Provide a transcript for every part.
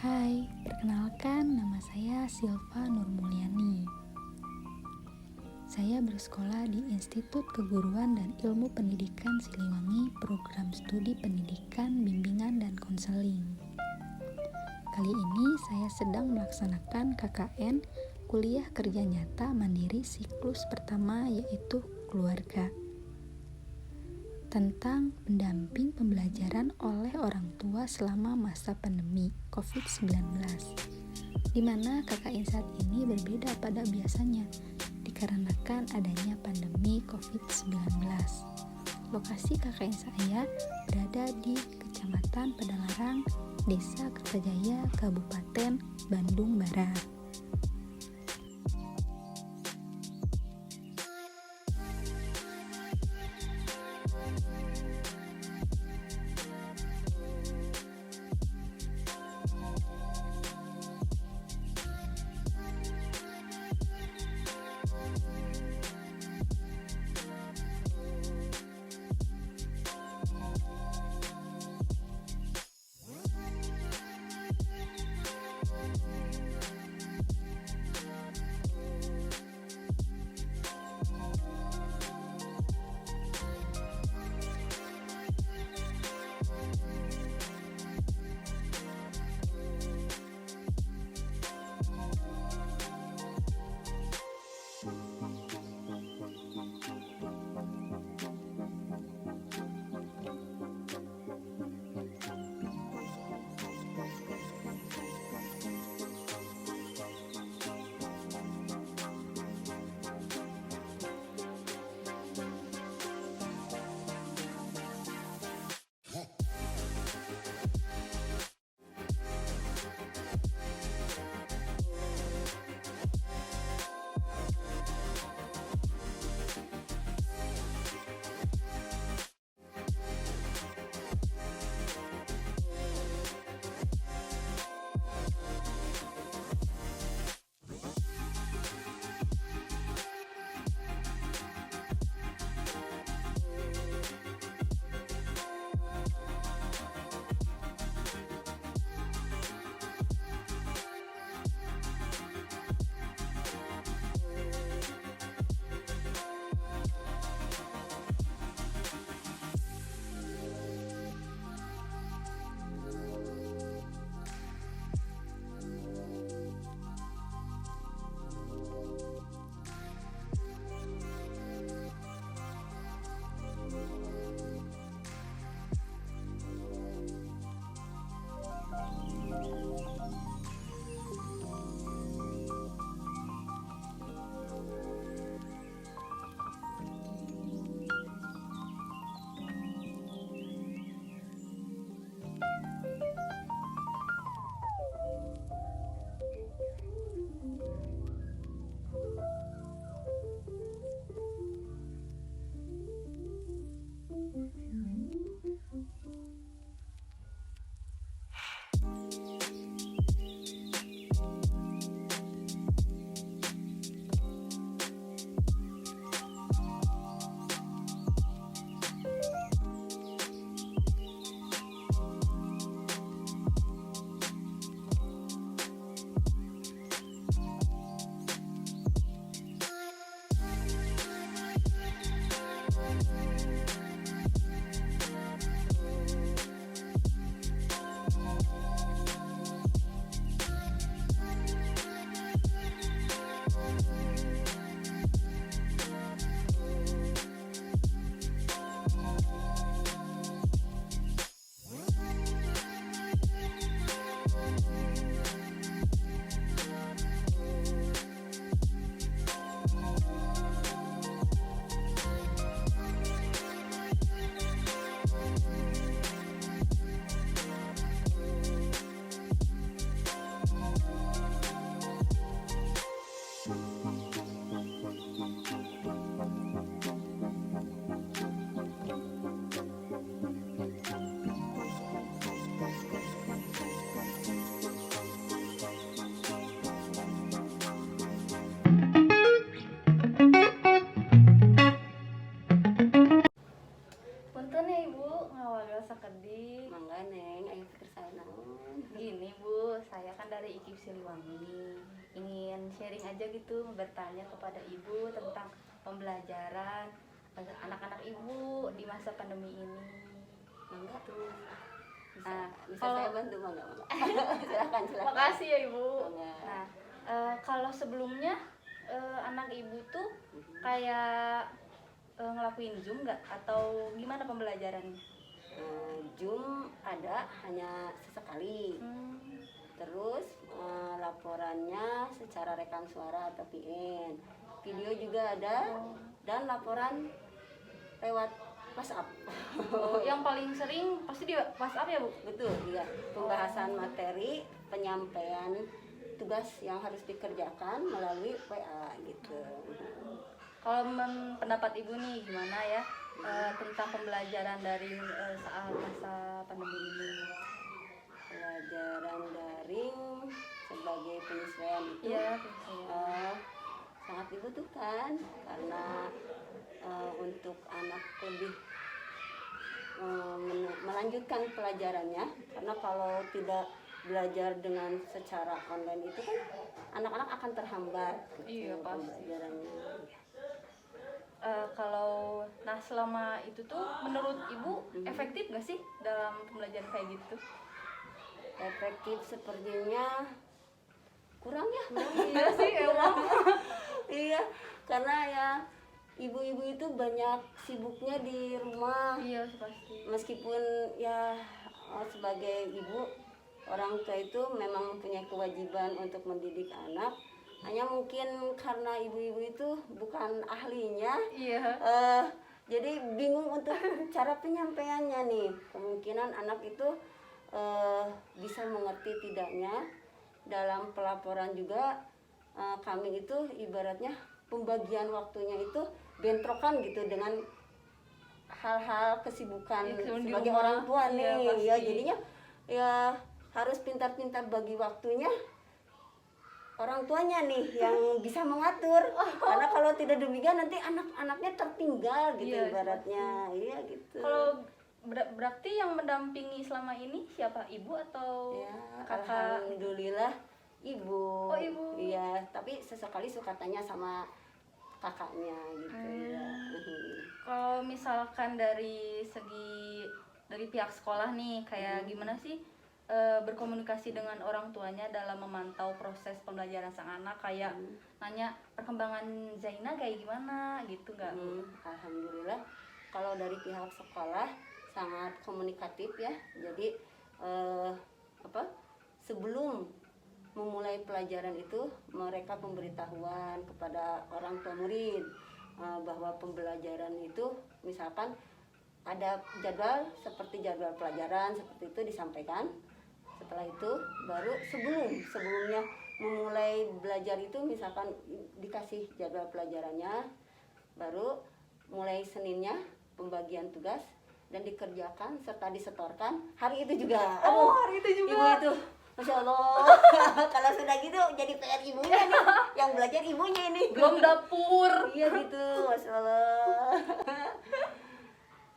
Hai, perkenalkan nama saya Silva Nurmulyani. Saya bersekolah di Institut Keguruan dan Ilmu Pendidikan Siliwangi, program studi pendidikan, bimbingan, dan konseling. Kali ini saya sedang melaksanakan KKN, Kuliah Kerja Nyata Mandiri siklus pertama, yaitu keluarga, tentang pendamping pembelajaran oleh orang tua selama masa pandemi COVID-19, di mana KKN saat ini berbeda pada biasanya dikarenakan adanya pandemi COVID-19. Lokasi KKN saya berada di Kecamatan Padalarang, Desa Kertajaya, Kabupaten Bandung Barat. dari IKIP Siliwangi. Ingin sharing aja gitu, bertanya kepada Ibu tentang pembelajaran anak-anak Ibu di masa pandemi ini. Mangga tuh. Bisa Kalau- saya bantu mangga. Silakan. Makasih ya Ibu. Mangga. Nah, kalau sebelumnya anak Ibu tuh kayak ngelakuin Zoom nggak atau gimana pembelajarannya? Zoom ada hanya sesekali. Terus laporannya secara rekam suara atau PN. Video juga ada dan laporan lewat WhatsApp. Yang paling sering pasti di WhatsApp ya Bu? Betul, iya. Pembahasan materi, penyampaian tugas yang harus dikerjakan melalui WA gitu. Kalau pendapat Ibu nih gimana ya tentang pembelajaran daring saat masa pandemi ini? Pelajaran daring sebagai penyesuaian itu Iya, sangat dibutuhkan karena untuk anak lebih melanjutkan pelajarannya, karena kalau tidak belajar dengan secara online itu kan anak-anak akan terhambat gitu, Iya, pasti. pelajarannya. Kalau selama itu tuh menurut Ibu efektif nggak sih dalam pembelajaran kayak gitu? Efektif sepertinya kurang ya. Iya sih emang. Iya, karena ya ibu-ibu itu banyak sibuknya di rumah. Iya pasti. Meskipun ya sebagai ibu, orang tua itu memang mempunyai kewajiban untuk mendidik anak, hanya mungkin karena ibu-ibu itu bukan ahlinya, Iya. jadi bingung untuk cara penyampaiannya nih. Kemungkinan anak itu bisa mengerti tidaknya. Dalam pelaporan juga kami itu ibaratnya pembagian waktunya itu bentrokan gitu dengan hal-hal kesibukan sebagai orang tua nih. Iya, Ya jadinya ya harus pintar-pintar bagi waktunya orang tuanya nih yang bisa mengatur. Karena kalau tidak demikian nanti anak-anaknya tertinggal gitu. Iya, ibaratnya. Iya gitu. Kalau berarti yang mendampingi selama ini siapa? Ibu atau Ya, kakak? alhamdulillah ibu. Oh, ibu. Iya, tapi sesekali suka tanya sama kakaknya gitu ya. Kalau misalkan dari segi dari pihak sekolah nih, kayak gimana sih berkomunikasi dengan orang tuanya dalam memantau proses pembelajaran sang anak, kayak nanya perkembangan Zaina kayak gimana gitu nggak? Alhamdulillah kalau dari pihak sekolah sangat komunikatif ya. Jadi sebelum memulai pelajaran itu mereka pemberitahuan kepada orang tua murid bahwa pembelajaran itu misalkan ada jadwal seperti jadwal pelajaran seperti itu disampaikan. Setelah itu baru sebelumnya memulai belajar itu misalkan dikasih jadwal pelajarannya, baru mulai Seninnya pembagian tugas dan dikerjakan serta disetorkan hari itu juga. Hari itu juga. Ibu itu Masya Allah. Kalau sudah gitu jadi PR ibunya nih, yang belajar ibunya ini. Belum dapur. Iya gitu, Masya Allah.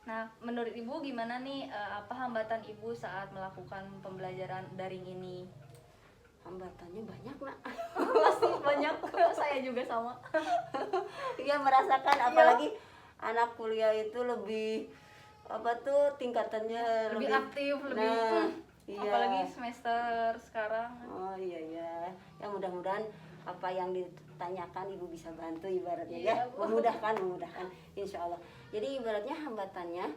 Nah, menurut Ibu gimana nih apa hambatan Ibu saat melakukan pembelajaran daring ini? Hambatannya banyak nak. Pasti banyak. Saya juga sama. Iya merasakan, apalagi anak kuliah itu lebih tingkatannya Lebih aktif, lebih iya. apalagi semester sekarang. Oh iya. Ya mudah-mudahan apa yang ditanyakan ibu bisa bantu ibaratnya Iya, ya. Memudahkan insya Allah. Jadi ibaratnya hambatannya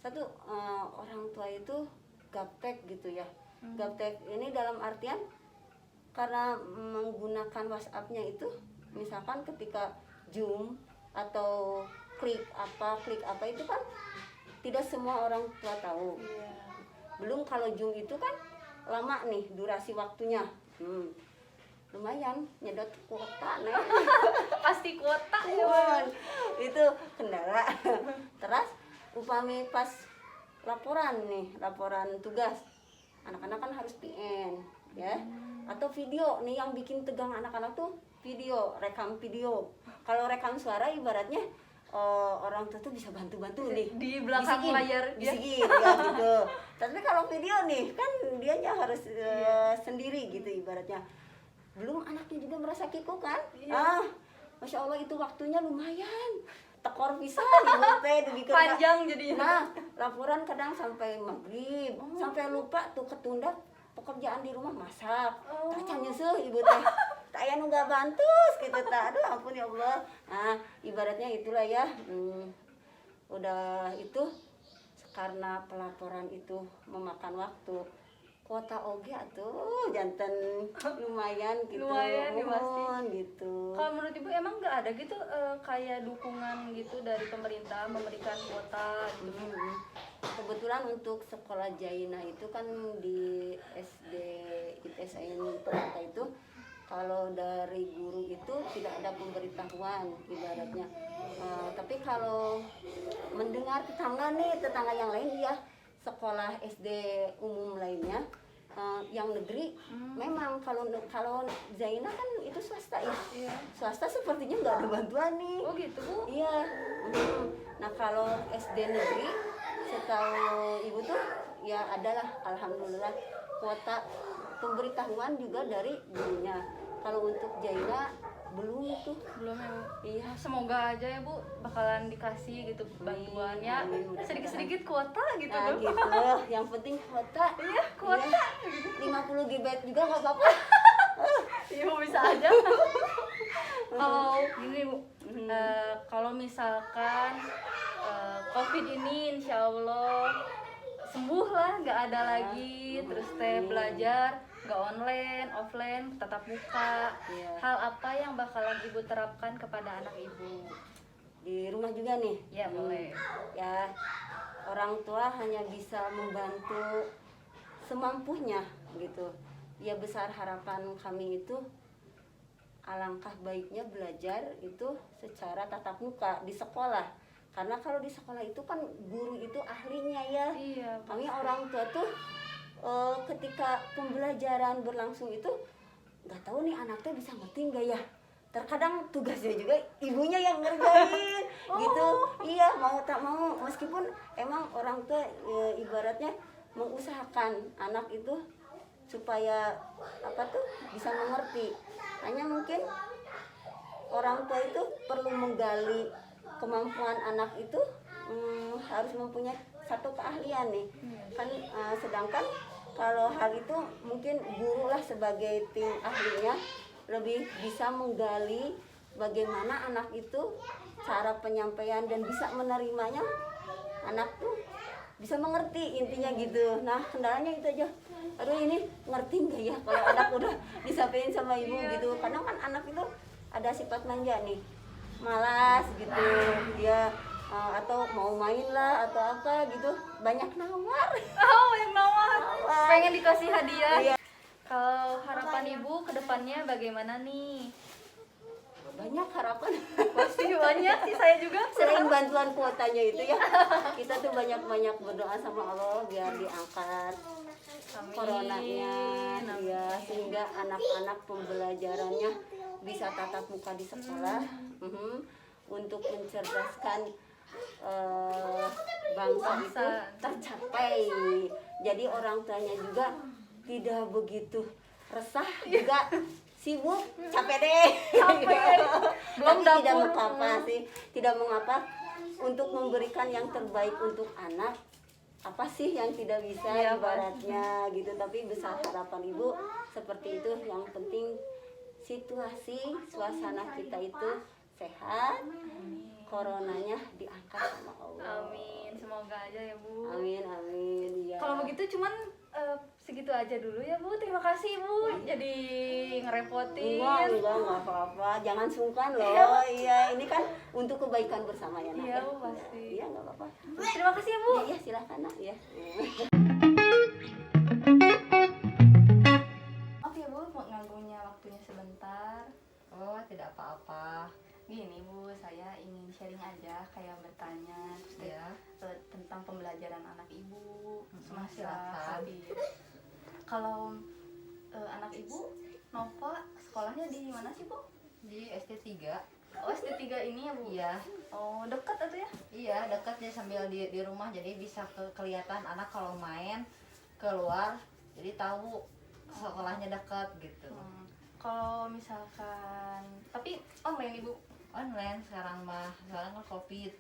satu, orang tua itu gaptek gitu ya. Gaptek ini dalam artian karena menggunakan WhatsApp-nya itu misalkan ketika Zoom atau klik apa itu kan tidak semua orang tua tahu. Iya. Belum kalau Zoom itu kan lama nih durasi waktunya. Lumayan nyedot kuota nih. Pasti kuota ya. Itu kendala. Terus upami pas laporan tugas, anak-anak kan harus PN ya, atau video nih yang bikin tegang anak-anak tuh video, rekam video. Kalau rekam suara ibaratnya orang tua tuh bisa bantu-bantu nih di belakang bisikin, layar ya. bisikin ya gitu. Tapi kalau video nih kan dianya harus sendiri gitu ibaratnya. Belum anaknya juga merasa kikuk kan. Masya Allah itu waktunya lumayan tekor pisan ibu teh panjang jadi. Nah laporan kadang sampai maghrib, sampai lupa tuh ketunda pekerjaan di rumah masak. Tak nyesel ibu teh tak aya nu bantus gitu tak. Aduh ampun ya Allah. Nah ibaratnya itulah ya. Udah itu karena pelaporan itu memakan waktu, kuota oge atuh janten lumayan gitu. Lumayan ya pasti. Gitu. Kalau menurut ibu emang nggak ada gitu kayak dukungan gitu dari pemerintah memberikan kuota gitu? Kebetulan untuk sekolah Jaina itu kan di SD ITSN Permata itu kalau dari guru itu tidak ada pemberitahuan ibaratnya. Tapi kalau mendengar tetangga yang lain ya sekolah SD umum lainnya yang negeri memang kalau Zaina kan itu swasta ya. Iya. Swasta sepertinya nggak ada bantuan nih. Oh gitu Bu? Iya. Nah kalau SD negeri setahu ibu tuh ya adalah alhamdulillah kuota pemberitahuan juga dari gurunya. Kalau untuk Jaina belum itu. Belum ya Bu? Iya. Semoga aja ya Bu bakalan dikasih gitu bantuannya sedikit-sedikit kuota gitu. Nah, Bu. gitu. Yang penting kuota. Iya kuota. Iya. 50 GB juga nggak apa-apa. Iya bisa aja. Kalau gini Bu, kalau misalkan COVID ini insya Allah sembuh lah, nggak ada lagi, terus teh belajar nggak online, offline, tetap muka. Iya. Hal apa yang bakalan ibu terapkan kepada anak ibu? Di rumah juga nih. Ya boleh. Ya orang tua hanya bisa membantu semampunya gitu. Ya besar harapan kami itu alangkah baiknya belajar itu secara tatap muka di sekolah. Karena kalau di sekolah itu kan guru itu ahlinya ya. Iya. Kami orang tua tuh ketika pembelajaran berlangsung itu nggak tahu nih anaknya bisa ngerti nggak ya. Terkadang tugasnya juga ibunya yang ngerjain gitu. Iya mau tak mau meskipun emang orang tua ibaratnya mengusahakan anak itu supaya bisa mengerti. Hanya mungkin orang tua itu perlu menggali kemampuan anak itu harus mempunyai satu keahlian nih kan sedangkan kalau hal itu mungkin guru lah sebagai tim ahlinya lebih bisa menggali bagaimana anak itu cara penyampaian dan bisa menerimanya anak tuh bisa mengerti intinya gitu. Nah kendalanya itu aja, aduh ini ngerti nggak ya kalau anak udah disampaikan sama ibu gitu. Karena kan anak itu ada sifat manja nih, malas gitu dia atau mau main lah atau apa gitu banyak nawar. Yang nawar. Pengen dikasih hadiah. Iya. Kalau harapan ibu kedepannya bagaimana nih? Banyak harapan. Pasti banyak sih, saya juga. Selain bantuan kuotanya itu ya kita tuh banyak berdoa sama Allah biar diangkat coronanya ya sehingga anak-anak pembelajarannya bisa tatap muka di sekolah untuk mencerdaskan bangsa itu tercapai. Jadi orang tuanya juga tidak begitu resah juga sibuk capek deh. Belum Tapi tidak dapur. mengapa sih, tidak mengapa untuk memberikan yang terbaik untuk anak. Apa sih yang tidak bisa ibaratnya gitu. Tapi besar harapan ibu seperti itu. Yang penting situasi suasana kita itu sehat, coronanya diangkat sama Allah. Amin, semoga aja ya Bu. Amin amin ya. Kalau begitu cuman segitu aja dulu ya Bu. Terima kasih Bu. Jadi ngerepotin. Enggak apa-apa. Jangan sungkan loh. Iya, ini kan untuk kebaikan bersama ya, Nak. Iya, Ya? Bu, pasti. Iya, enggak apa-apa. Terima kasih ya Bu. Iya, silakan, Nak, ya. Maaf ya Bu, mau nganggunya waktunya sebentar. Oh, tidak apa-apa. Gini Bu, saya ingin sharing aja kayak bertanya terus teh, Ya. tentang pembelajaran anak ibu semasa silakan. COVID. Kalau anak ibu Nova sekolahnya di mana sih Bu? Di ST 3. Oh, SD 3 ini ya, Bu? Iya. Oh, dekat atau ya? Iya, dekat ya, sambil di rumah, jadi bisa kelihatan anak kalau main keluar, jadi tahu sekolahnya dekat gitu. Kalau misalkan, tapi online Ibu? Online sekarang mah, sekarang kan COVID.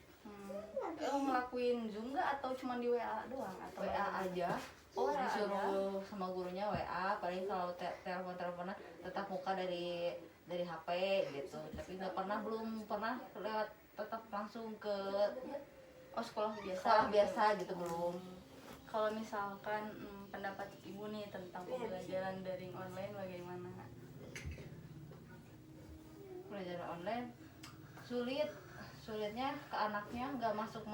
Ngelakuin Zoom nggak atau cuma di WA doang? Atau WA aja. Oh, WA Disuruh sama gurunya WA, paling kalau telepon-teleponan tetap muka dari HP gitu. Tapi belum pernah lewat tetap langsung ke sekolah biasa? sekolah biasa gitu, belum. Kalau misalkan pendapat Ibu nih tentang pembelajaran daring online bagaimana? Pelajaran online sulitnya ke anaknya nggak masuk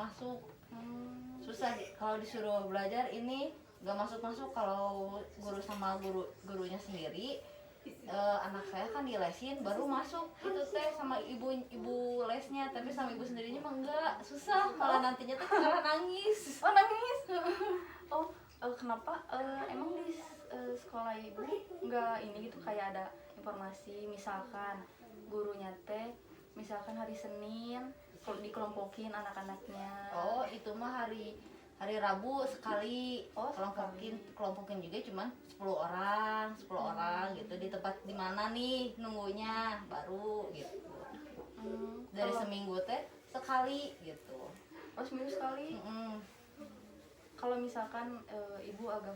susah kalau disuruh belajar ini nggak masuk kalau guru sama gurunya sendiri. Anak saya kan dilesin baru masuk itu teh sama ibu lesnya, tapi sama ibu sendirinya mah enggak, susah malah nantinya tuh malah nangis. Oh, nangis. Kenapa emang di sekolah Ibu nggak ini gitu, kayak ada informasi misalkan gurunya teh misalkan hari Senin dikelompokin anak-anaknya? Oh, itu mah hari Rabu sekali. Oh, kelompokin juga cuman 10 orang gitu, di tempat di mana nih nunggunya baru gitu. Dari seminggu teh sekali gitu. Oh, seminggu sekali. Kalau misalkan Ibu agak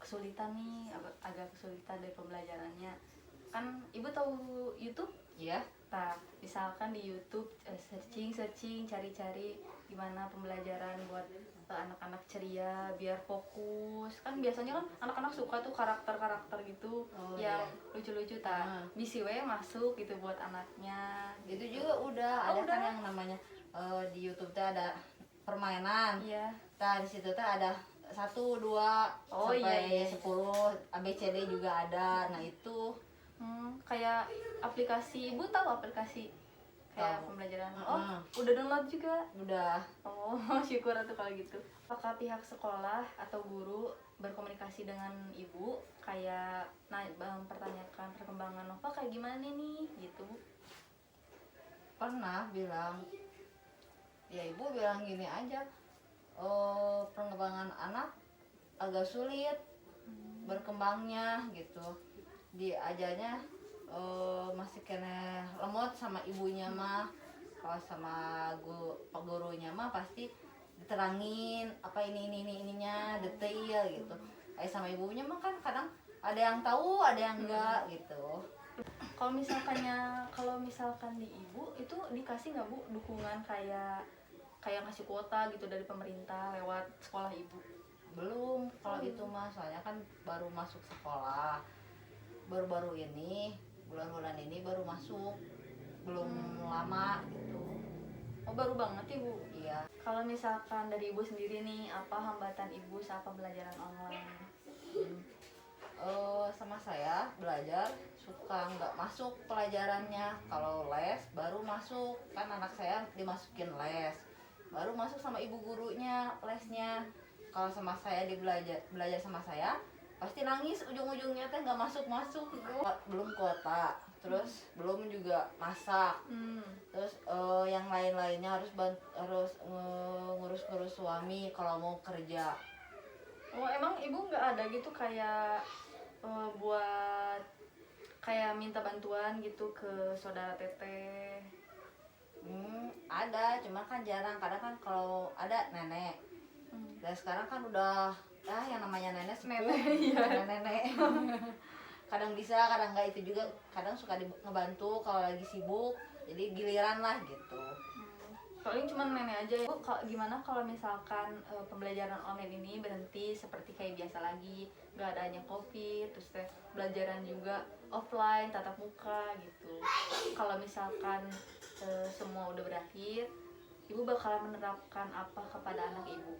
kesulitan nih, agak kesulitan dari pembelajarannya, kan Ibu tahu YouTube? Iya. Nah, misalkan di YouTube searching, cari-cari gimana pembelajaran buat anak-anak ceria biar fokus. Kan biasanya kan anak-anak suka tuh karakter-karakter gitu, yang lucu-lucu bisi we masuk gitu buat anaknya. Gitu juga udah ada kan yang namanya di YouTube tuh ada permainan. Iya. Nah, di situ tuh ada 1, 2 sampai 10 ABCD juga ada. Nah, itu Kayak aplikasi, Ibu tahu aplikasi kayak pembelajaran? Udah download juga? udah. Oh, syukur tuh kalau gitu. Apakah pihak sekolah atau guru berkomunikasi dengan Ibu kayak mempertanyakan perkembangan Nova kayak gimana nih gitu? Pernah bilang, ya ibu bilang gini aja, perkembangan anak agak sulit berkembangnya gitu, diajarnya masih kena lemot sama ibunya mah. Kalau sama gurunya mah pasti diterangin apa ininya detail gitu. Kayak sama ibunya mah kan kadang ada yang tahu ada yang enggak gitu. Kalau misalkan di Ibu itu dikasih nggak Bu dukungan kayak ngasih kuota gitu dari pemerintah lewat sekolah Ibu? Belum, kalau itu mah soalnya kan baru masuk sekolah, baru-baru ini bulan-bulan ini baru masuk, belum lama gitu. Oh, baru banget Ibu? Iya. Kalau misalkan dari Ibu sendiri nih, apa hambatan Ibu saat pembelajaran online? Sama saya belajar suka nggak masuk pelajarannya. Kalau les baru masuk, kan anak saya dimasukin les baru masuk sama ibu gurunya lesnya. Kalau sama saya belajar sama saya pasti nangis, ujung-ujungnya teh nggak masuk. Belum kuota, terus belum juga masak, terus yang lain-lainnya harus ngurus suami kalau mau kerja. Oh, emang Ibu nggak ada gitu kayak buat kayak minta bantuan gitu ke saudara teteh? Ada, cuma kan jarang. Kadang kan kalau ada nenek. Dan sekarang kan udah yang namanya nenek nenek. Kadang bisa, kadang enggak, itu juga kadang suka ngebantu kalau lagi sibuk. Jadi giliran lah gitu. Paling cuma nenek aja ya. Bu, gimana kalau misalkan pembelajaran online ini berhenti seperti kayak biasa lagi, nggak adanya COVID, terus pembelajaran juga offline, tatap muka gitu. Kalau misalkan semua udah berakhir, Ibu bakalan menerapkan apa kepada anak Ibu?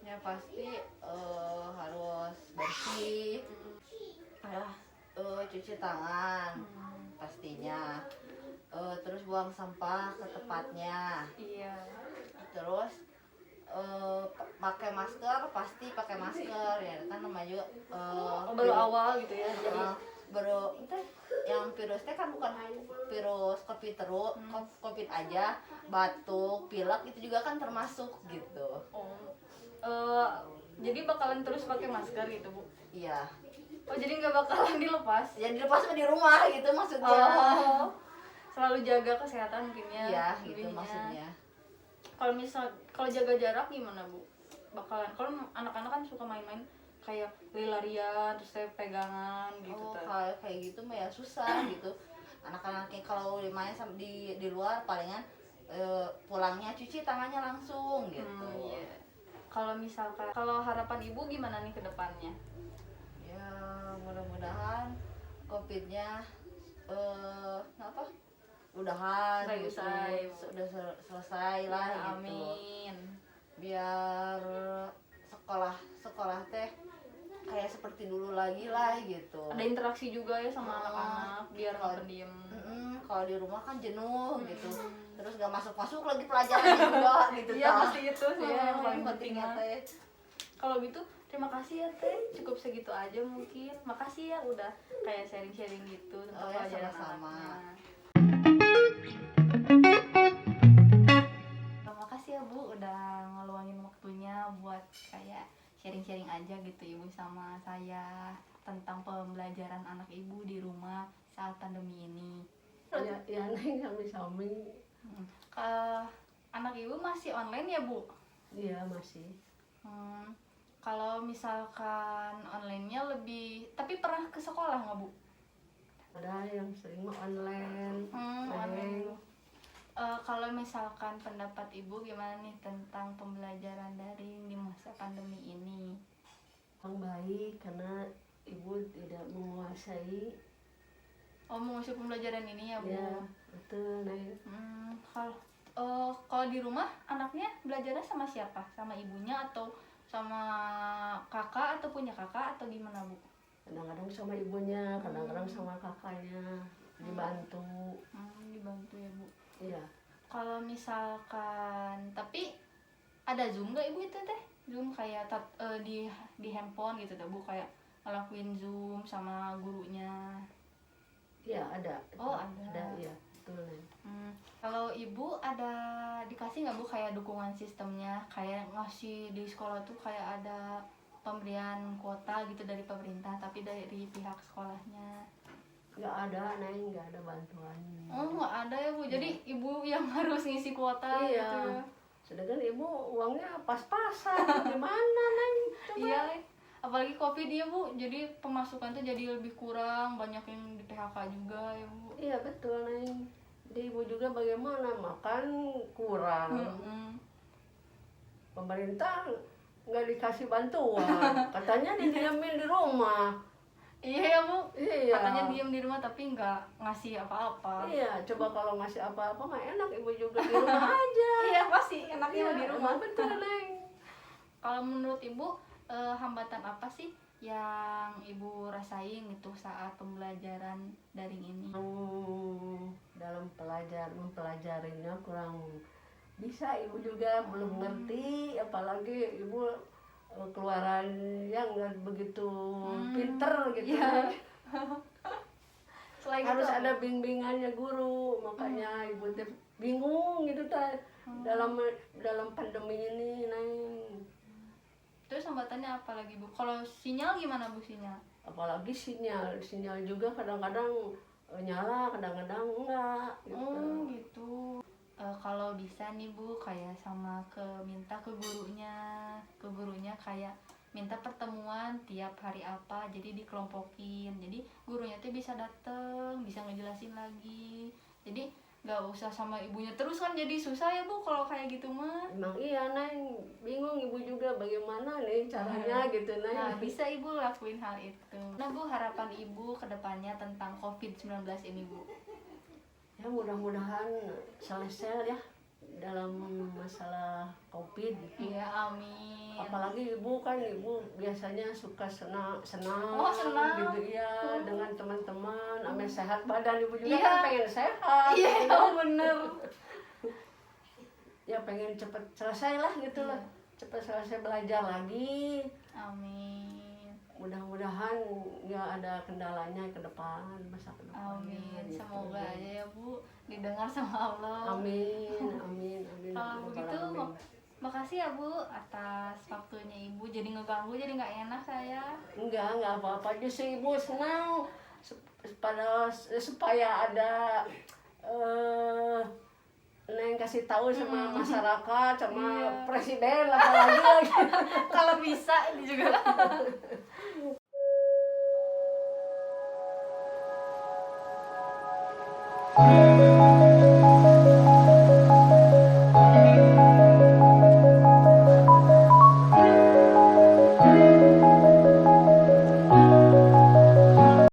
Ya pasti harus bersih, cuci tangan pastinya. Terus buang sampah ke tempatnya. Iya. Terus pakai masker, pasti pakai masker ya kan, namanya juga baru awal gitu ya, jadi baru teh yang virus teh kan bukan virus covid terus covid aja, batuk pilek itu juga kan termasuk gitu. Jadi bakalan terus pakai masker gitu Bu? Iya, Jadi nggak bakalan dilepas? ya dilepas di rumah gitu maksudnya. Selalu jaga kesehatan mungkin ya? Iya gitu lebihnya. maksudnya. Kalau jaga jarak gimana Bu? Bakalan, kalau anak-anak kan suka main-main kayak lari-larian terus saya pegangan gitu teh. Kayak gitu mah ya susah gitu. Anak-anaknya kalau main di luar palingan pulangnya cuci tangannya langsung gitu. Iya. Kalau misalkan, kalau harapan Ibu gimana nih ke depannya? Ya mudah-mudahan covidnya udahan Selesai, gitu. usai. Sudah selesai lah Ya, gitu. amin. Biar sekolah teh kayak seperti dulu lagi lah gitu. Ada interaksi juga ya sama anak-anak biar nggak Kalau- pendiam. Kalau di rumah kan jenuh gitu, terus gak masuk lagi pelajaran juga gitu. Iya Kak. pasti itu sih ya yang paling penting pentingnya mah. teh. Kalau gitu terima kasih ya Teh, cukup segitu aja mungkin. Makasih ya udah kayak sharing-sharing gitu tentang Oh ya, pelajaran sama-sama. anaknya. Terima kasih ya Bu udah ngeluangin waktunya buat kayak sharing-sharing aja gitu Ibu sama saya tentang pembelajaran anak Ibu di rumah saat pandemi ini. Ya Neng sami-sami. Anak Ibu masih online ya Bu? Iya masih. Kalau misalkan online-nya lebih, tapi pernah ke sekolah nggak Bu? Ada yang sering mah online. Online. Kalau misalkan pendapat Ibu gimana nih tentang pembelajaran daring di masa pandemi ini? Yang baik karena ibu tidak menguasai. Mengusung pembelajaran ini ya Bu? Ya betul Neng. Kalau di rumah anaknya belajarnya sama siapa? Sama ibunya atau sama kakak atau punya kakak atau gimana Bu? Kadang-kadang sama ibunya, kadang-kadang sama kakaknya dibantu. Dibantu ya Bu. Iya. Kalau misalkan, tapi ada Zoom nggak Ibu itu Teh? Zoom kayak di handphone gitu teh Bu, kayak ngelakuin Zoom sama gurunya. Iya ada. Oh, ada. Ada iya betul Neng. Kalau Ibu ada dikasih nggak Bu kayak dukungan sistemnya, kayak ngasih di sekolah tuh kayak ada pemberian kuota gitu dari pemerintah tapi dari pihak sekolahnya? Nggak ada Neng, nggak ada bantuan. Nggak ada ya Bu, jadi Ibu yang harus ngisi kuota Iya. gitu ya? Sedangkan ibu uangnya pas-pasan. Gimana Neng? Coba. Iya, apalagi Covid ya Bu, jadi pemasukan tuh jadi lebih kurang, banyak yang di PHK juga ya Bu. Iya betul Neng. Jadi ibu juga bagaimana makan kurang. Pemerintah nggak dikasih bantuan. Katanya didiamin di rumah. Iya ya Bu, Iya. katanya diam di rumah tapi nggak ngasih apa-apa. Iya, coba kalau ngasih apa-apa mah enak ibu juga di rumah aja. Iya pasti enaknya Iya, di rumah. emang betul Neng. Kalau menurut Ibu hambatan apa sih yang Ibu rasain itu saat pembelajaran daring ini? Dalam mempelajarinya kurang bisa, ibu juga belum ngerti, apalagi ibu keluaran yang nggak begitu pinter gitu. Iya. Selain Harus itu apa? ada bimbingannya guru, makanya ibu teh bingung gitu teh dalam pandemi ini Neng. Terus hambatannya apa lagi Bu? Kalau sinyal gimana Bu, sinyal? Apalagi sinyal juga kadang-kadang nyala, kadang-kadang enggak gitu. Gitu. Kalau bisa nih Bu, kayak minta ke gurunya kayak minta pertemuan tiap hari apa, jadi dikelompokin, jadi gurunya tuh bisa dateng, bisa ngejelasin lagi, jadi nggak usah sama ibunya terus kan, jadi susah ya Bu kalau kayak gitu mah. Emang iya Neng, bingung ibu juga bagaimana nih caranya gitu Neng. Nah, bisa Ibu lakuin hal itu. Nah Bu, harapan Ibu ke depannya tentang COVID-19 ini Bu? Ya mudah-mudahan selesai ya dalam masalah COVID. Iya, amin. Apalagi ibu biasanya suka senang Oh, senang. gitu ya, dengan teman-teman, ame sehat badan ibu juga Iya. kan pengen sehat. Iya, gitu. bener. Ya pengen cepet selesai lah gitu lah, cepet selesai belajar lagi. Amin. mudah-mudahan nggak ada kendalanya ke depan, masa ke depan. Amin. Gitu. Semoga aja ya Bu didengar sama Allah. Amin, amin, amin. Kalau begitu Amin. makasih ya Bu atas waktunya Ibu. Jadi ngeganggu, jadi nggak enak saya. Enggak apa-apa, justru ibu senang supaya ada Neng kasih tahu sama masyarakat, sama Iya. presiden apalagi lagi. Kalau bisa ini juga.